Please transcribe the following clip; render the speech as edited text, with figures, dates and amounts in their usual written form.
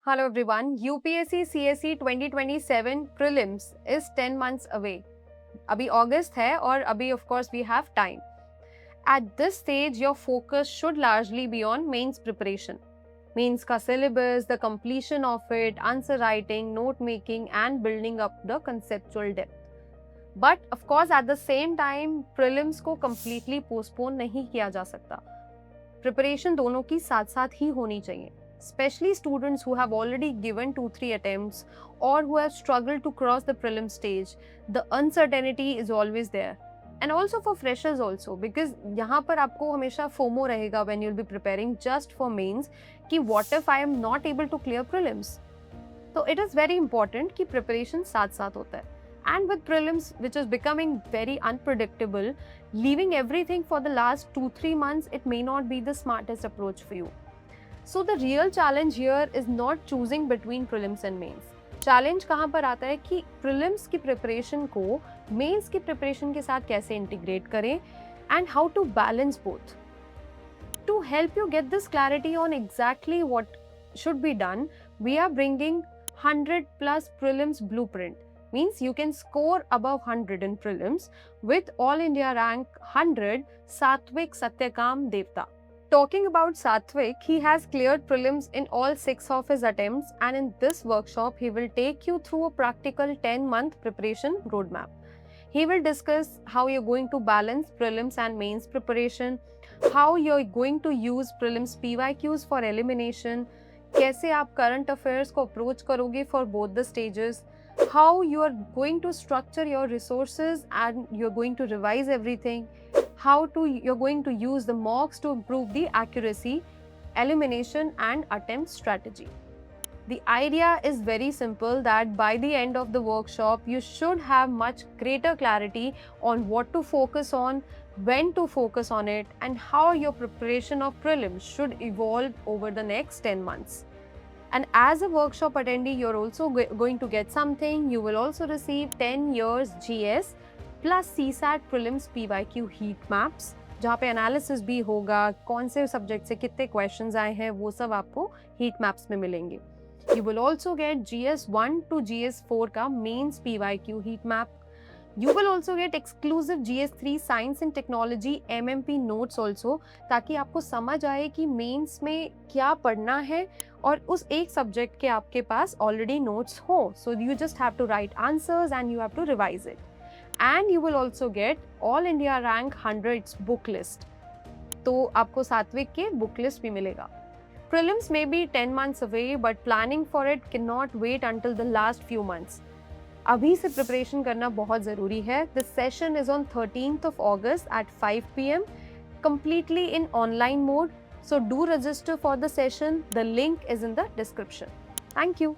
Hello everyone. UPSC CSE 2027 prelims is 10 months away. अभी अगस्त है और अभी of course we have time. At this stage your focus should largely be on mains preparation. Mains का syllabus, the completion of it, answer writing, note making and building up the conceptual depth. But of course at the same time prelims को completely postpone नहीं किया जा सकता. Preparation दोनों की साथ साथ ही होनी चाहिए. Especially students who have already given 2-3 attempts or who have struggled to cross the prelim stage, the uncertainty is always there. And also for freshers also, because यहाँ पर आपको हमेशा FOMO रहेगा when you'll be preparing just for mains कि what if I am not able to clear prelims? So it is very important कि preparation साथ साथ होता है. And with prelims, which is becoming very unpredictable, leaving everything for the last 2-3 months, it may not be the smartest approach for you. So the real challenge here is not choosing between prelims and mains. Challenge कहाँ पर आता है कि prelims की preparation को mains की preparation के साथ कैसे integrate करें and how to balance both. To help you get this clarity on exactly what should be done, we are bringing 100 plus prelims blueprint. Means you can score above 100 in prelims with All India rank 100 Satvik Satyakam Devta. Talking about Satvik, he has cleared prelims in all 6 of his attempts, and in this workshop, he will take you through a practical 10-month preparation roadmap. He will discuss how you're going to balance prelims and mains preparation, how you're going to use prelims PYQs for elimination, कैसे आप current affairs को approach करोगे for both the stages, how you are going to structure your resources and you're going to revise everything, you're going to use the mocks to improve the accuracy, elimination and attempt strategy. The idea is very simple that by the end of the workshop, you should have much greater clarity on what to focus on, when to focus on it, and how your preparation of prelims should evolve over the next 10 months. And as a workshop attendee, you're also going to get something. You will also receive 10 years GS plus CSAT prelims PYQ heat maps, जहाँ पे analysis भी होगा, कौन से subject से कितने questions आए हैं, वो सब आपको हीट मैप्स में मिलेंगे. You will also get GS1 to GS4 का mains PYQ heat map. You will also get exclusive GS3 Science and Technology MMP notes also, ताकि आपको समझ आए कि मेंस में क्या पढ़ना है और उस एक सब्जेक्ट के आपके पास ऑलरेडी नोट्स हो. So you just have to write answers and you have to revise it. And you will also get All India rank 100's book list. तो आपको सात्विक के book list भी मिलेगा. Prelims may be 10 months away, but planning for it cannot wait until the last few months. अभी से preparation करना बहुत ज़रूरी है. The session is on 13th of August at 5 PM, completely in online mode. So do register for the session. The link is in the description. Thank you.